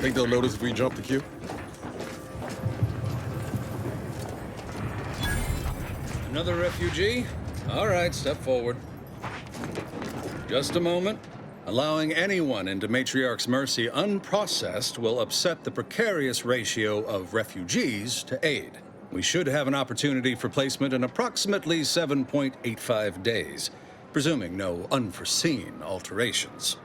Think they'll notice if we jump the queue? Another refugee? All right, step forward. Just a moment. Allowing anyone into Matriarch's mercy unprocessed will upset the precarious ratio of refugees to aid. We should have an opportunity for placement in approximately 7.85 days, presuming no unforeseen alterations.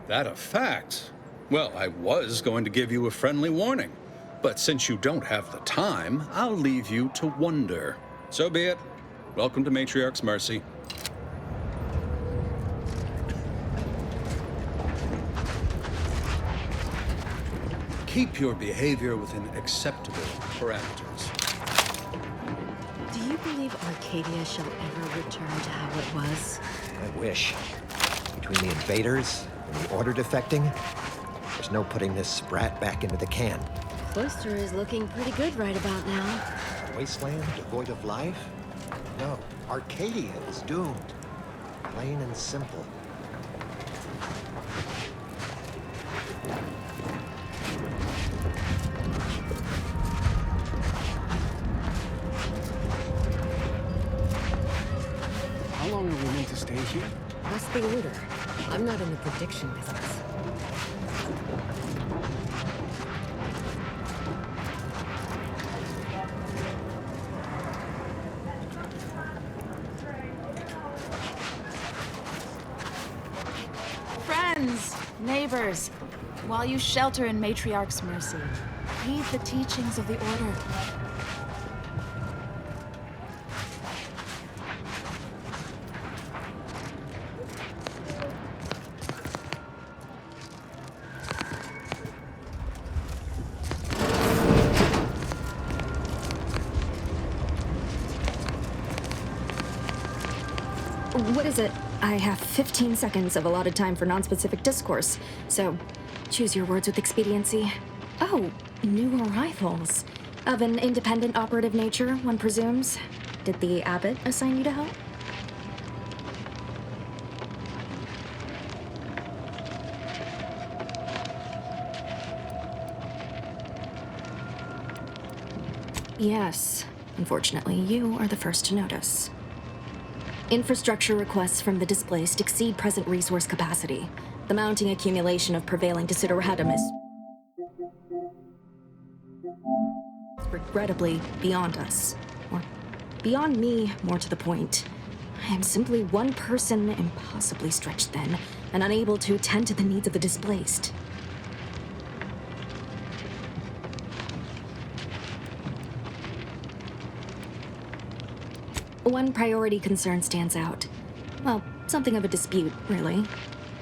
That a fact? Well, I was going to give you a friendly warning, but since you don't have the time, I'll leave you to wonder. So be it. Welcome to Matriarch's mercy. Keep your behavior within acceptable parameters. Do you believe Arcadia shall ever return to how it was? I wish. Between the invaders and the Order defecting, there's no putting this sprat back into the can. Cloister is looking pretty good right about now. A wasteland devoid of life? No, Arcadia is doomed. Plain and simple. How long are we meant to stay here? That's the Order. I'm not in the prediction business. Friends, neighbors, while you shelter in Matriarch's mercy, heed the teachings of the Order. What is it? I have 15 seconds of allotted time for non-specific discourse, so choose your words with expediency. Oh, new arrivals. Of an independent operative nature, one presumes. Did the abbot assign you to help? Yes. Unfortunately, you are the first to notice. Infrastructure requests from the displaced exceed present resource capacity. The mounting accumulation of prevailing desideratum is regrettably beyond us. Or beyond me, more to the point. I am simply one person, impossibly stretched thin, and unable to attend to the needs of the displaced. One priority concern stands out. Well, something of a dispute, really.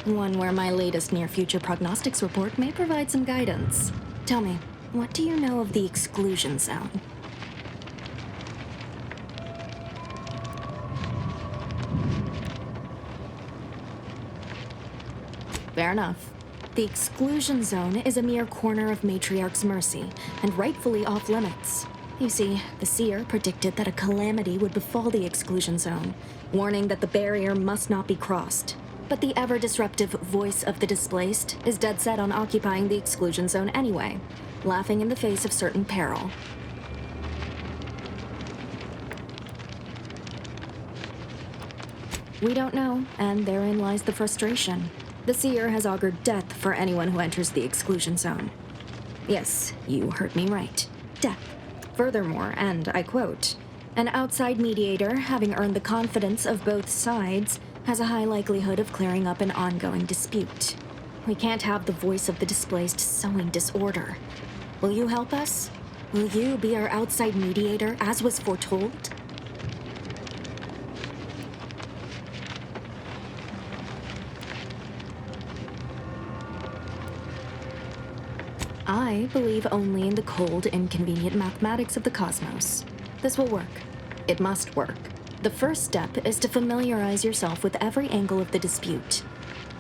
One where my latest near-future prognostics report may provide some guidance. Tell me, what do you know of the exclusion zone? Fair enough. The exclusion zone is a mere corner of Matriarch's mercy, and rightfully off-limits. You see, the seer predicted that a calamity would befall the exclusion zone, warning that the barrier must not be crossed. But the ever-disruptive voice of the displaced is dead set on occupying the exclusion zone anyway, laughing in the face of certain peril. We don't know, and therein lies the frustration. The seer has augured death for anyone who enters the exclusion zone. Yes, you heard me right. Death. Furthermore, and I quote, "An outside mediator, having earned the confidence of both sides, has a high likelihood of clearing up an ongoing dispute. We can't have the voice of the displaced sowing disorder. Will you help us? Will you be our outside mediator, as was foretold?" I believe only in the cold, inconvenient mathematics of the cosmos. This will work. It must work. The first step is to familiarize yourself with every angle of the dispute.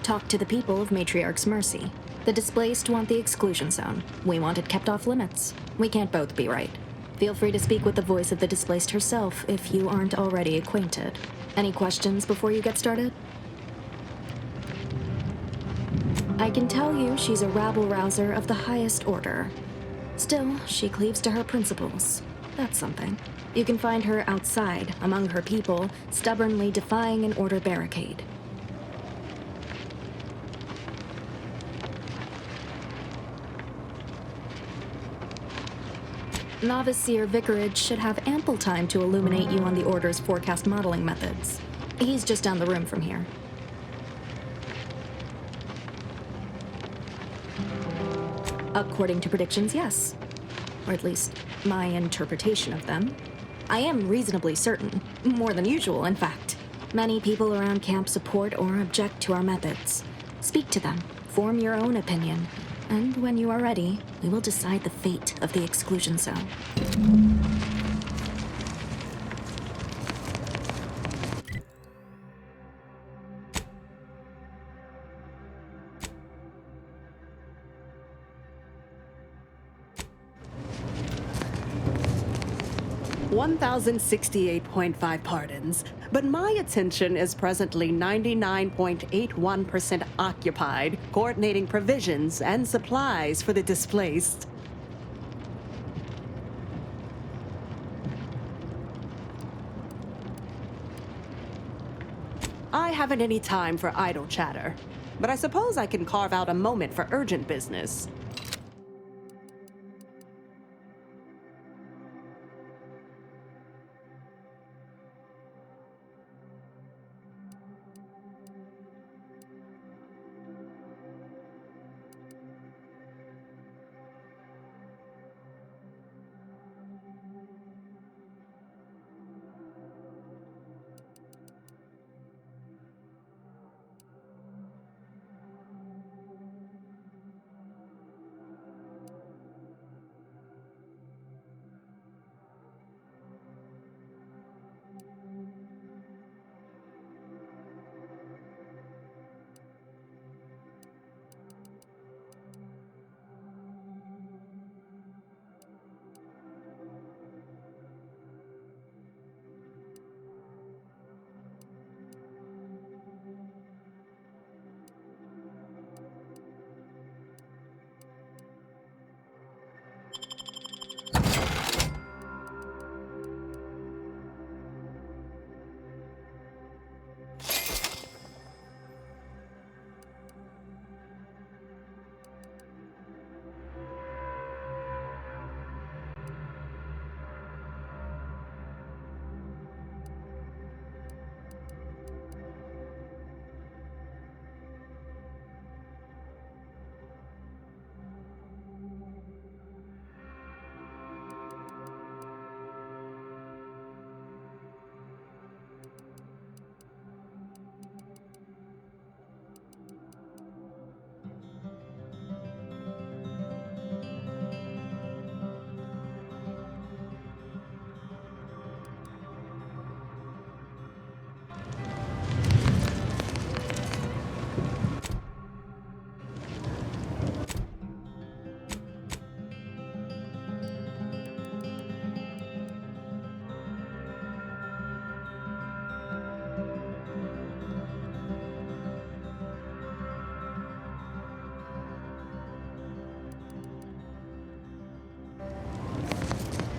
Talk to the people of Matriarch's mercy. The displaced want the exclusion zone. We want it kept off limits. We can't both be right. Feel free to speak with the voice of the displaced herself if you aren't already acquainted. Any questions before you get started? I can tell you she's a rabble-rouser of the highest order. Still, she cleaves to her principles. That's something. You can find her outside, among her people, stubbornly defying an order barricade. Novice Seer Vicarage should have ample time to illuminate you on the Order's forecast modeling methods. He's just down the room from here. According to predictions, yes. Or at least, my interpretation of them. I am reasonably certain. More than usual, in fact. Many people around camp support or object to our methods. Speak to them. Form your own opinion. And when you are ready, we will decide the fate of the exclusion zone. 1,068.5 pardons, but my attention is presently 99.81% occupied, coordinating provisions and supplies for the displaced. I haven't any time for idle chatter, but I suppose I can carve out a moment for urgent business.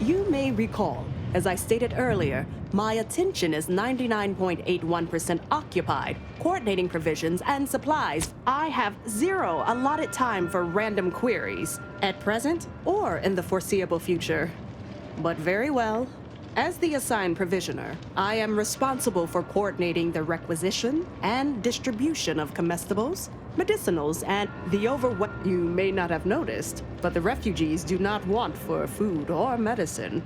You may recall, as I stated earlier, my attention is 99.81% occupied, coordinating provisions and supplies. I have zero allotted time for random queries, at present or in the foreseeable future. But very well. As the assigned provisioner, I am responsible for coordinating the requisition and distribution of comestibles, medicinals, and the You may not have noticed, but the refugees do not want for food or medicine.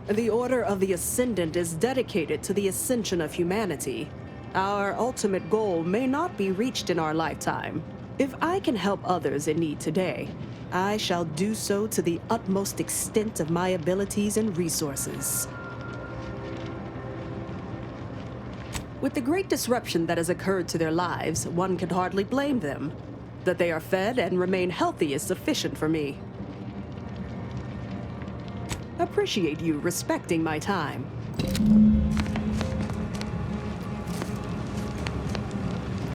The Order of the Ascendant is dedicated to the ascension of humanity. Our ultimate goal may not be reached in our lifetime. If I can help others in need today, I shall do so to the utmost extent of my abilities and resources. With the great disruption that has occurred to their lives, one can hardly blame them. That they are fed and remain healthy is sufficient for me. Appreciate you respecting my time.